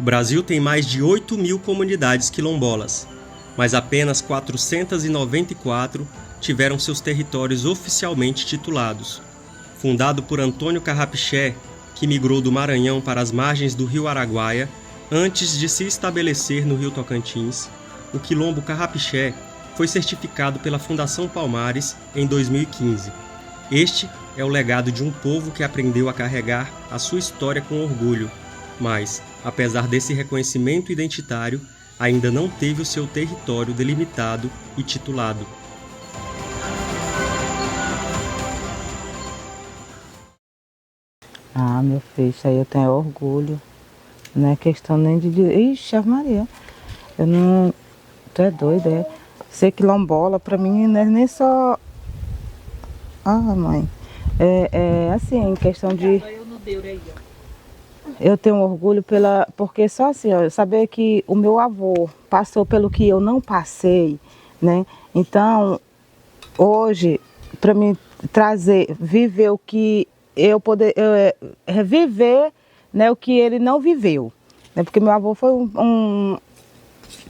O Brasil tem mais de 8.000 comunidades quilombolas, mas apenas 494 tiveram seus territórios oficialmente titulados. Fundado por Antônio Carrapixé, que migrou do Maranhão para as margens do rio Araguaia, antes de se estabelecer no rio Tocantins, o Quilombo Carrapixé foi certificado pela Fundação Palmares em 2015. Este é o legado de um povo que aprendeu a carregar a sua história com orgulho, mas, apesar desse reconhecimento identitário, ainda não teve o seu território delimitado e titulado. Meu filho, isso aí eu tenho orgulho. Não é questão nem de dizer, ixi, Ave Maria, eu não... Tu é doida, é? Ser quilombola, pra mim, não é nem só... mãe, assim, em questão de... Eu tenho orgulho porque só assim, ó, saber que o meu avô passou pelo que eu não passei, né? Então, hoje, para mim viver o que eu poder, viver, né, o que ele não viveu, né? Porque meu avô foi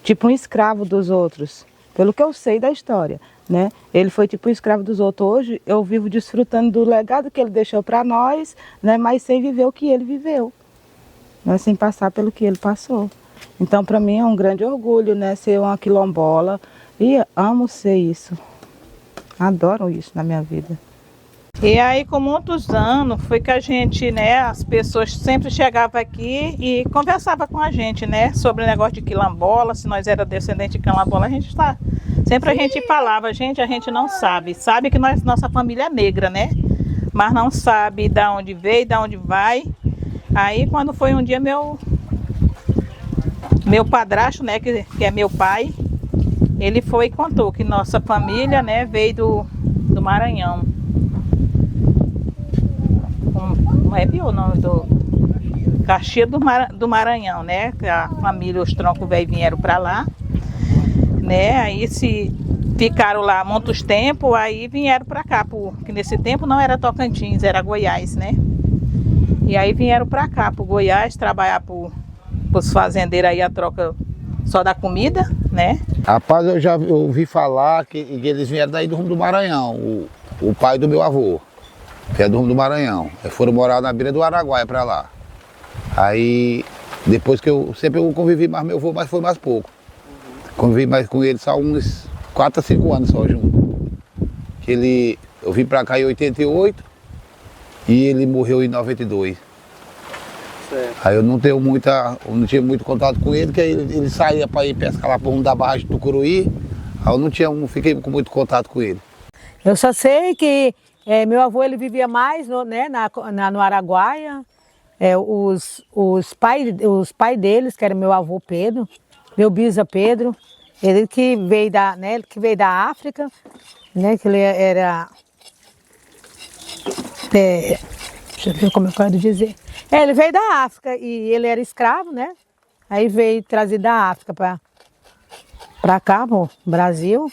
tipo um escravo dos outros, pelo que eu sei da história, né? Ele foi tipo um escravo dos outros. Hoje eu vivo desfrutando do legado que ele deixou para nós, né? Mas sem viver o que ele viveu, né? Sem passar pelo que ele passou. Então, para mim é um grande orgulho, né? Ser uma quilombola, e amo ser isso. Adoro isso na minha vida. E aí, com muitos anos, foi que a gente, né, as pessoas sempre chegavam aqui e conversavam com a gente, né, sobre o negócio de quilombola, se nós era descendente de quilombola, sempre a gente falava, a gente não sabe que nossa família é negra, né, mas não sabe de onde veio, de onde vai. Aí, quando foi um dia, meu padrasto, né, que é meu pai, ele foi e contou que nossa família, né, veio do Maranhão. Não é Biô, não, do Caxias do Maranhão, né? A família, os troncos velhos vieram para lá, né? Aí ficaram lá muitos tempos, aí vieram para cá, porque nesse tempo não era Tocantins, era Goiás, né? E aí vieram para cá, para Goiás, trabalhar para os fazendeiros aí a troca só da comida, né? Rapaz, eu já ouvi falar que eles vieram daí do rumo do Maranhão, o pai do meu avô, que é do rumo do Maranhão. Eles foram morar na beira do Araguaia para lá. Aí, depois que eu convivi mais meu avô, mas foi mais pouco. Convivi mais com ele só uns 4 a 5 anos só junto. Eu vim para cá em 88 e ele morreu em 92. Certo. Aí eu não tinha muito contato com ele, porque ele saía para ir pescar lá para rumo da barragem do Tucuruí. Aí eu não fiquei com muito contato com ele. Eu só sei que meu avô ele vivia mais no Araguaia. Os pais deles, que era meu avô Pedro, meu bisa Pedro, ele que veio da África, né, que ele era... deixa eu ver como eu quero dizer. Ele veio da África e ele era escravo, né? Aí veio trazido da África para cá, pro Brasil.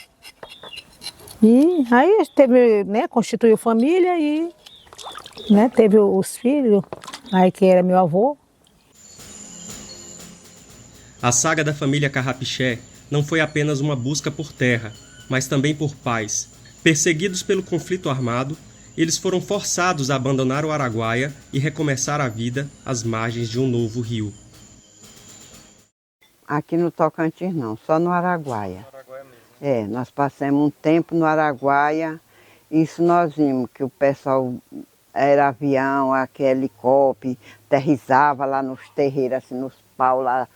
E aí teve, né, constituiu família e, né, teve os filhos, aí que era meu avô. A saga da família Carrapixé não foi apenas uma busca por terra, mas também por paz. Perseguidos pelo conflito armado, eles foram forçados a abandonar o Araguaia e recomeçar a vida às margens de um novo rio. Aqui no Tocantins não, só no Araguaia. Nós passamos um tempo no Araguaia, isso nós vimos, que o pessoal era avião, aquele helicóptero, aterrissava lá nos terreiros, assim, nos paus lá,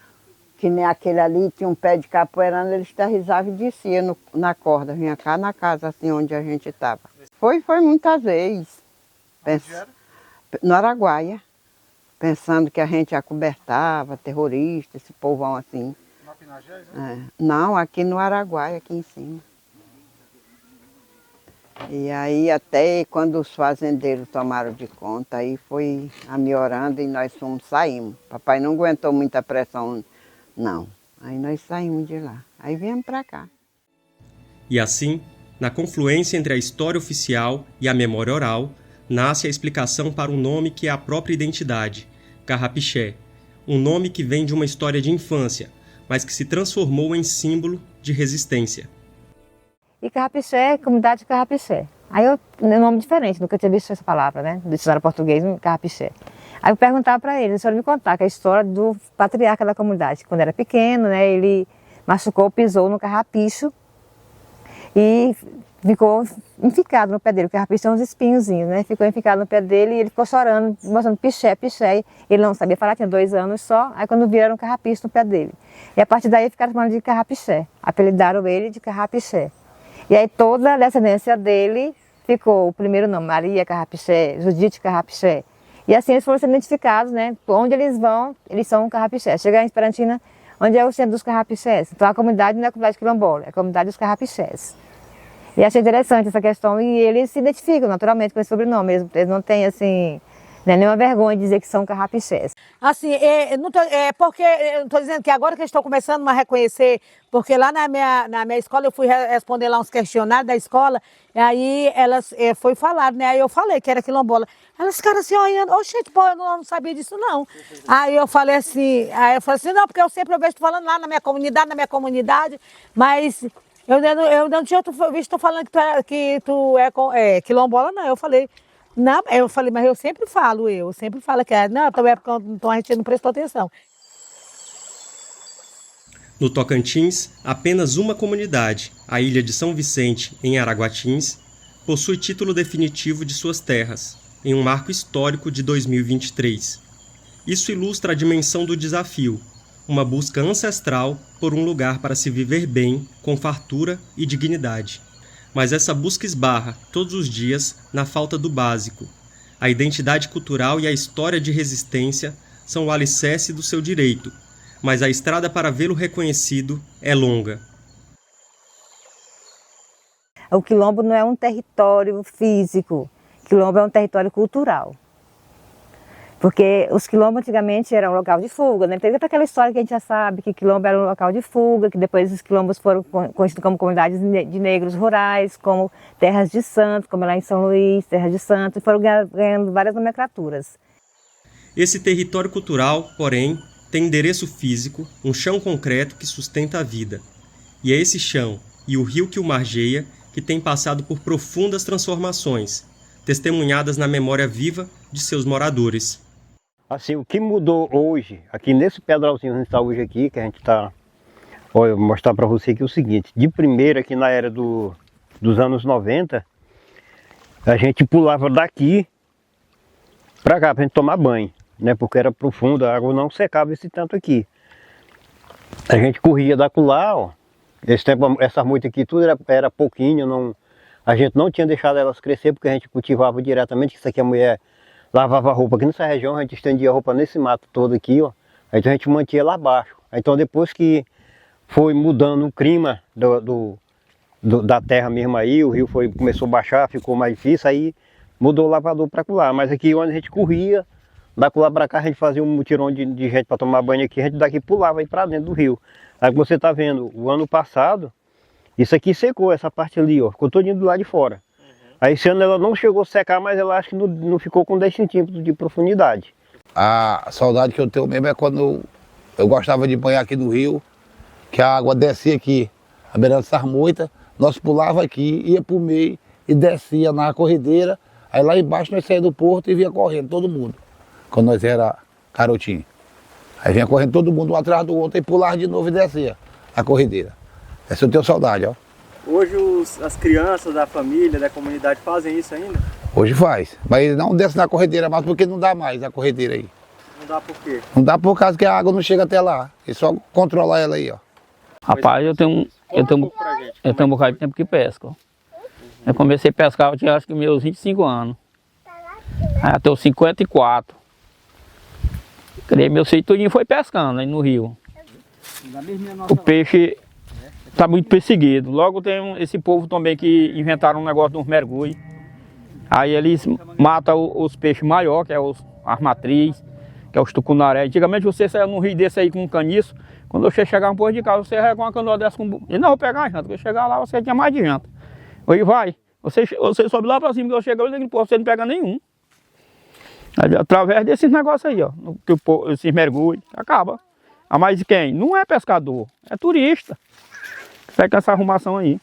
que nem aquele ali, tinha um pé de capoeirana, eles aterrissavam e desciam na corda, vinha cá na casa, assim, onde a gente estava. Foi muitas vezes. No Araguaia, pensando que a gente acobertava, terrorista, esse povão assim. Não, aqui no Araguaia, aqui em cima. E aí até quando os fazendeiros tomaram de conta, aí foi melhorando e nós saímos. Papai não aguentou muita pressão, não. Aí nós saímos de lá. Aí viemos para cá. E assim, na confluência entre a história oficial e a memória oral, nasce a explicação para um nome que é a própria identidade, Carrapixé, um nome que vem de uma história de infância, mas que se transformou em símbolo de resistência. E Carrapiché, comunidade de Carrapiché. Aí eu, um nome diferente, nunca tinha visto essa palavra, né? Do dicionário português, Carrapiché. Aí eu perguntava para ele, se ele me contar que é a história do patriarca da comunidade. Quando era pequeno, né, ele machucou, pisou no carrapicho e ficou enficado no pé dele. O carrapicho tem uns espinhozinhos, né? Ficou enficado no pé dele e ele ficou chorando, mostrando piché, piché. Ele não sabia falar, tinha 2 anos só. Aí quando viraram um carrapicho no pé dele. E a partir daí ficaram chamando de Carrapiché. Apelidaram ele de Carrapiché. E aí toda a descendência dele ficou o primeiro nome, Maria Carrapiché, Judite Carrapiché. E assim eles foram sendo identificados, né? Onde eles vão, eles são Carrapiché. Chegar em Esperantina, onde é o centro dos Carrapichés. Então a comunidade não é a comunidade quilombola, é a comunidade dos Carrapichés. E achei interessante essa questão e eles se identificam naturalmente com esse sobrenome mesmo. Eles não têm assim, né, nenhuma vergonha de dizer que são Carrapichés. Assim, porque eu estou dizendo que agora que eles estão começando a reconhecer, porque lá na minha escola eu fui responder lá uns questionários da escola, e aí elas foi falar, né? Aí eu falei que era quilombola. Elas ficaram assim olhando, oxe, pô, eu não sabia disso não. Aí eu falei assim, não, porque eu sempre vejo falando lá na minha comunidade, mas eu não tinha visto falando que tu é quilombola, não. Eu falei, mas eu sempre falo que não, então a gente não prestou atenção. No Tocantins, apenas uma comunidade, a Ilha de São Vicente, em Araguatins, possui título definitivo de suas terras, em um marco histórico de 2023. Isso ilustra a dimensão do desafio, uma busca ancestral por um lugar para se viver bem, com fartura e dignidade. Mas essa busca esbarra, todos os dias, na falta do básico. A identidade cultural e a história de resistência são o alicerce do seu direito, mas a estrada para vê-lo reconhecido é longa. O quilombo não é um território físico, o quilombo é um território cultural. Porque os quilombos antigamente eram um local de fuga, né? Tem aquela história que a gente já sabe, que quilombo era um local de fuga, que depois os quilombos foram conhecidos como comunidades de negros rurais, como terras de santos, como lá em São Luís, terras de santos, e foram ganhando várias nomenclaturas. Esse território cultural, porém, tem endereço físico, um chão concreto que sustenta a vida. E é esse chão e o rio que o margeia que tem passado por profundas transformações, testemunhadas na memória viva de seus moradores. Assim, o que mudou hoje, aqui nesse pedralzinho que a gente está hoje aqui, que a gente está... Olha, eu vou mostrar para você aqui o seguinte, de primeira aqui na era dos anos 90, a gente pulava daqui para cá, para a gente tomar banho, né? Porque era profundo, a água não secava esse tanto aqui. A gente corria daquela, ó. Esse tempo, essa moita aqui tudo era pouquinho, a gente não tinha deixado elas crescer porque a gente cultivava diretamente, que isso aqui a mulher lavava roupa aqui nessa região, a gente estendia a roupa nesse mato todo aqui, ó. Então a gente mantinha lá abaixo. Então depois que foi mudando o clima da terra mesmo aí, o rio começou a baixar, ficou mais difícil, aí mudou o lavador para lá. Mas aqui onde a gente corria, da lá para cá a gente fazia um mutirão de gente para tomar banho aqui, a gente daqui pulava aí para dentro do rio. Aí você está vendo, o ano passado, isso aqui secou, essa parte ali, ó, ficou todinho do lado de fora. Aí esse ano ela não chegou a secar, mas ela acho que não ficou com 10 centímetros de profundidade. A saudade que eu tenho mesmo é quando eu gostava de banhar aqui no rio, que a água descia aqui, a beira dessas moitas, nós pulava aqui, ia pro meio e descia na corredeira, aí lá embaixo nós saíamos do porto e vinha correndo todo mundo, quando nós era garotinho. Aí vinha correndo todo mundo um atrás do outro e pulava de novo e descia a corredeira. Essa eu tenho saudade, ó. Hoje as crianças da família, da comunidade fazem isso ainda? Hoje faz, mas não desce na corredeira mais porque não dá mais a corredeira aí. Não dá por quê? Não dá por causa que a água não chega até lá, é só controlar ela aí, ó. Rapaz, eu tenho um bocado de tempo que pesco. Eu comecei a pescar, eu tinha acho que meus 25 anos. Aí até os 54. Criei meu sítio todinho foi pescando aí no rio. O peixe está muito perseguido. Logo tem esse povo também que inventaram um negócio de uns mergulhos. Aí eles matam os peixes maiores, que é as matrizes, que é os tucunaré. Antigamente você saia num rio desse aí com um caniço, quando você chegava um pouco de casa, você ia com uma canoa dessa com... E não, vou pegar a janta, porque chegar lá você tinha mais de janta. Aí vai, você sobe lá para cima, que eu chego ali, você não pega nenhum. Através desses negócios aí, ó, esses mergulhos, acaba. Ah, mas quem? Não é pescador, é turista. Sai com essa arrumação aí.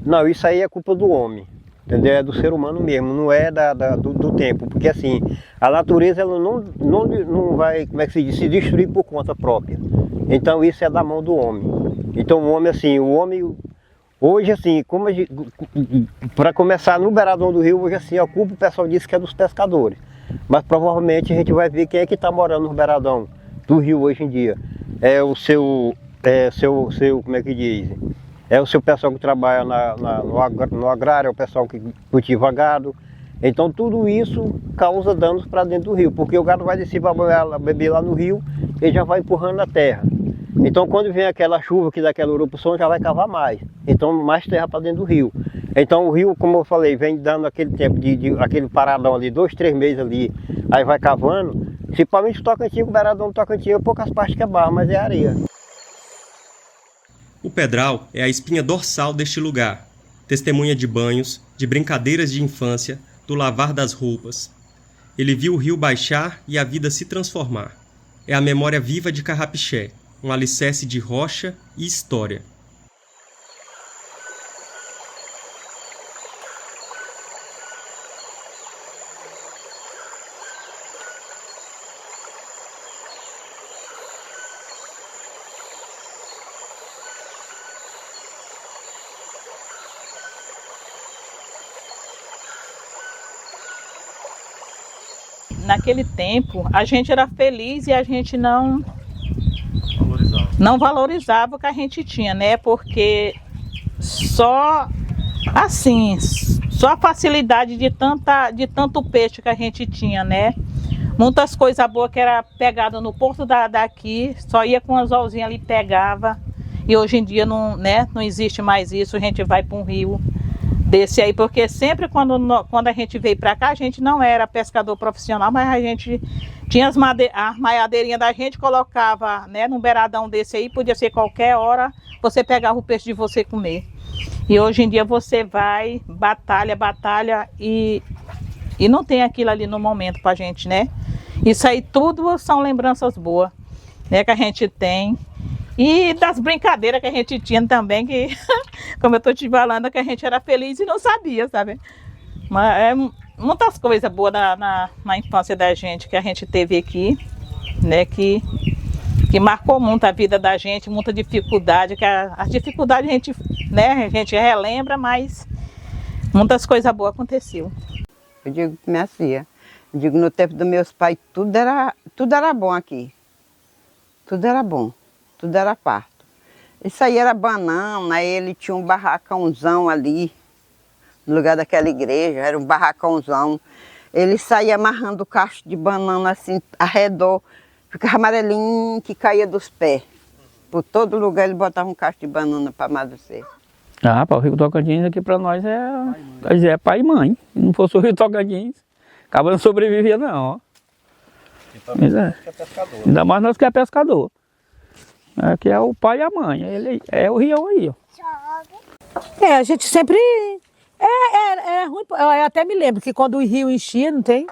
Não, isso aí é culpa do homem, entendeu? É do ser humano mesmo, não é do tempo. Porque assim, a natureza ela não vai, como é que se diz, se destruir por conta própria. Então isso é da mão do homem. Então o homem, hoje assim, para começar no beiradão do rio, hoje assim, a culpa o pessoal disse que é dos pescadores. Mas provavelmente a gente vai ver quem é que está morando no beiradão do rio hoje em dia. É o seu, como é que diz? É o seu pessoal que trabalha no agrário, é o pessoal que cultiva gado. Então tudo isso causa danos para dentro do rio, porque o gado vai descer para beber lá no rio e já vai empurrando a terra. Então quando vem aquela chuva que dá aquela erupção, já vai cavar mais. Então mais terra para dentro do rio. Então o rio, como eu falei, vem dando aquele tempo aquele paradão ali, 2, 3 meses ali, aí vai cavando. Principalmente o Tocantins, o beiradão do Tocantins, poucas partes que é barro, mas é areia. O Pedral é a espinha dorsal deste lugar, testemunha de banhos, de brincadeiras de infância, do lavar das roupas. Ele viu o rio baixar e a vida se transformar. É a memória viva de Carrapiché, um alicerce de rocha e história. Naquele tempo, a gente era feliz e a gente não valorizava o que a gente tinha, né? Porque só assim, só a facilidade de tanto peixe que a gente tinha, né? Muitas coisas boas que era pegada no porto daqui, só ia com anzolzinho ali, pegava. E hoje em dia não existe mais isso, a gente vai para um rio desse aí, porque sempre quando a gente veio para cá, a gente não era pescador profissional, mas a gente tinha as maiadeirinhas da gente, colocava, né, num beiradão desse aí, podia ser qualquer hora, você pegava o peixe de você comer. E hoje em dia você vai, batalha e não tem aquilo ali no momento pra gente, né? Isso aí tudo são lembranças boas, né, que a gente tem. E das brincadeiras que a gente tinha também, que, como eu estou te falando, que a gente era feliz e não sabia, sabe? Mas muitas coisas boas na infância da gente, que a gente teve aqui, né? Que marcou muito a vida da gente, muita dificuldade, que as dificuldades a gente relembra, mas muitas coisas boas aconteceram. Eu digo para minha filha, no tempo dos meus pais, tudo era bom aqui. Tudo era bom. Tudo era farto. Isso aí era banana, ele tinha um barracãozão ali, no lugar daquela igreja, era um barracãozão. Ele saía amarrando o cacho de banana assim, arredor, ficava amarelinho, que caía dos pés. Por todo lugar ele botava um cacho de banana para amadurecer. Ah, para o Rio Tocantins aqui para nós é pai e mãe. Se não fosse o Rio Tocantins, acaba não sobrevivia não, ó. Mas é pescador. Ainda mais nós que é pescador. Aqui é o pai e a mãe, ele é o rio aí, ó. A gente sempre... É ruim, eu até me lembro que quando o rio enchia, não tem?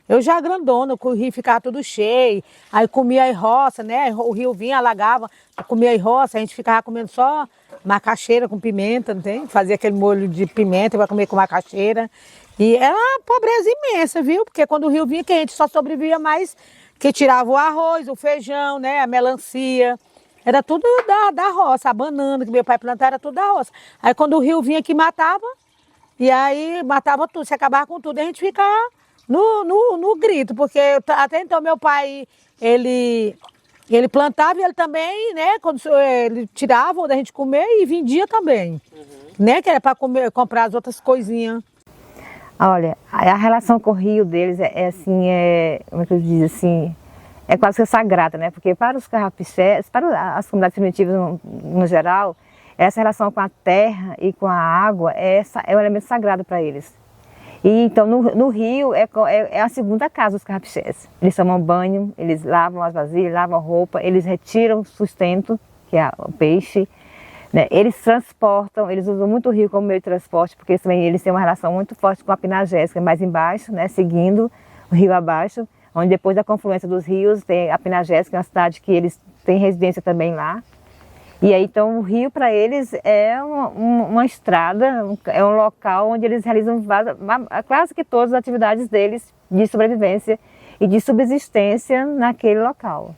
Eu já grandona, o rio ficava tudo cheio, aí comia a roça, né? O rio vinha, alagava, comia a roça, a gente ficava comendo só macaxeira com pimenta, não tem? Fazia aquele molho de pimenta para comer com macaxeira. E era uma pobreza imensa, viu? Porque quando o rio vinha, que a gente só sobrevivia mais, que tirava o arroz, o feijão, né? A melancia. Era tudo da roça, a banana que meu pai plantava era tudo da roça. Aí quando o rio vinha aqui matava, e aí matava tudo, se acabava com tudo, a gente ficava no grito, porque até então meu pai, ele plantava e ele também, né, quando ele tirava da gente comer e vendia também, né, que era para comprar as outras coisinhas. Olha, a relação com o rio deles como é que eu diz assim, é quase que sagrada, né? Porque para os carrapichés, para as comunidades primitivas no geral, essa relação com a terra e com a água é um elemento sagrado para eles. E então no rio é a segunda casa dos carrapichés. Eles tomam banho, eles lavam as vasilhas, lavam a roupa, eles retiram o sustento, que é o peixe, né? Eles transportam, eles usam muito o rio como meio de transporte, porque eles têm uma relação muito forte com a Pinagés, que é mais embaixo, né? Seguindo o rio abaixo, onde depois da confluência dos rios tem a Pinagés, que é uma cidade que eles têm residência também lá. E aí, então, o rio para eles é uma estrada, é um local onde eles realizam quase que todas as atividades deles de sobrevivência e de subsistência naquele local.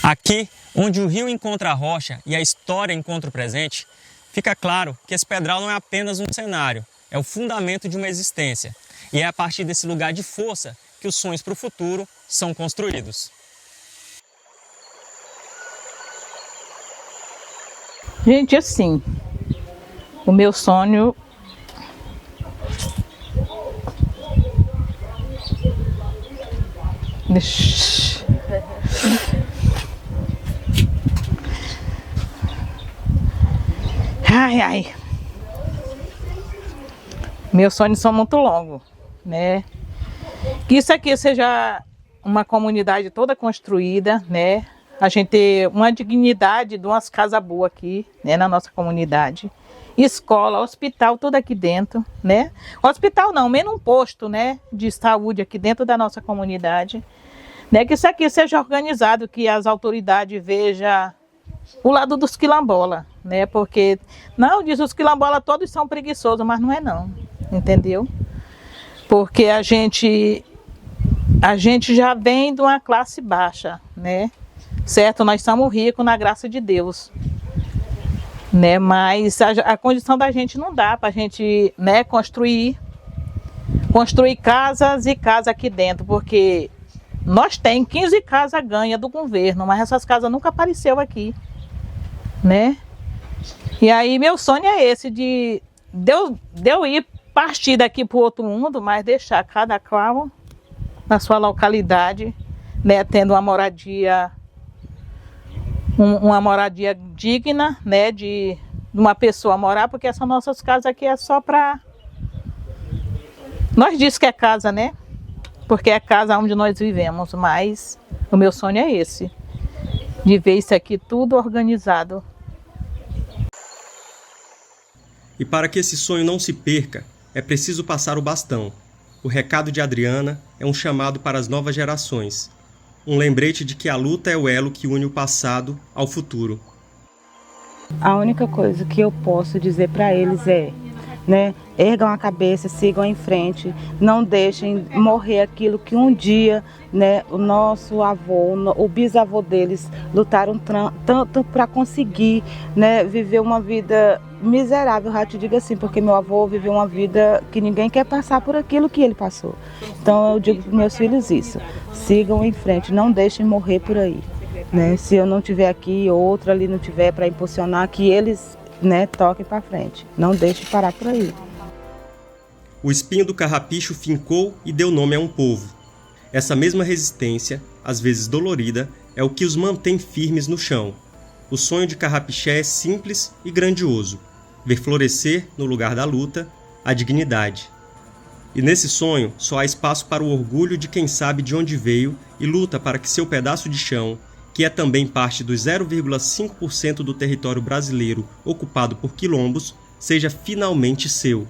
Aqui, onde o rio encontra a rocha e a história encontra o presente, fica claro que esse pedral não é apenas um cenário, é o fundamento de uma existência. E é a partir desse lugar de força que os sonhos para o futuro são construídos. Gente, assim, o meu sonho ai. Meus sonhos são muito longos, né? Que isso aqui seja uma comunidade toda construída, né? A gente ter uma dignidade de umas casas boas aqui, né, na nossa comunidade. Escola, hospital, tudo aqui dentro, né? Hospital não, menos um posto, né, de saúde aqui dentro da nossa comunidade. Né? Que isso aqui seja organizado, que as autoridades vejam o lado dos quilombolas, né? Porque, não, diz os quilombolas todos são preguiçosos, mas não é não, entendeu? Porque a gente já vem de uma classe baixa, né? Certo, nós somos ricos na graça de Deus, né? Mas a condição da gente não dá para a gente, né, construir casas e casas aqui dentro, porque nós temos 15 casas ganhas do governo, mas essas casas nunca apareceu aqui, né? E aí meu sonho é esse, de eu ir partir daqui para o outro mundo, mas deixar cada qual na sua localidade, né, tendo uma moradia digna, né, de uma pessoa morar, porque essas nossas casas aqui é só para... Nós diz que é casa, né? Porque é a casa onde nós vivemos, mas o meu sonho é esse, de ver isso aqui tudo organizado. E para que esse sonho não se perca, é preciso passar o bastão. O recado de Adriana é um chamado para as novas gerações. Um lembrete de que a luta é o elo que une o passado ao futuro. A única coisa que eu posso dizer para eles é, né, ergam a cabeça, sigam em frente, não deixem morrer aquilo que um dia, né, o nosso avô, o bisavô deles lutaram tanto para conseguir, né, viver uma vida miserável, já te digo assim, porque meu avô viveu uma vida que ninguém quer passar por aquilo que ele passou. Então eu digo para meus filhos isso, sigam em frente, não deixem morrer por aí, né? Se eu não estiver aqui, outro ali não tiver para impulsionar, que eles, né, toquem para frente, não deixem parar por aí. O espinho do carrapicho fincou e deu nome a um povo. Essa mesma resistência, às vezes dolorida, é o que os mantém firmes no chão. O sonho de Carrapixé é simples e grandioso, ver florescer, no lugar da luta, a dignidade. E nesse sonho só há espaço para o orgulho de quem sabe de onde veio e luta para que seu pedaço de chão, que é também parte dos 0,5% do território brasileiro ocupado por quilombos, seja finalmente seu.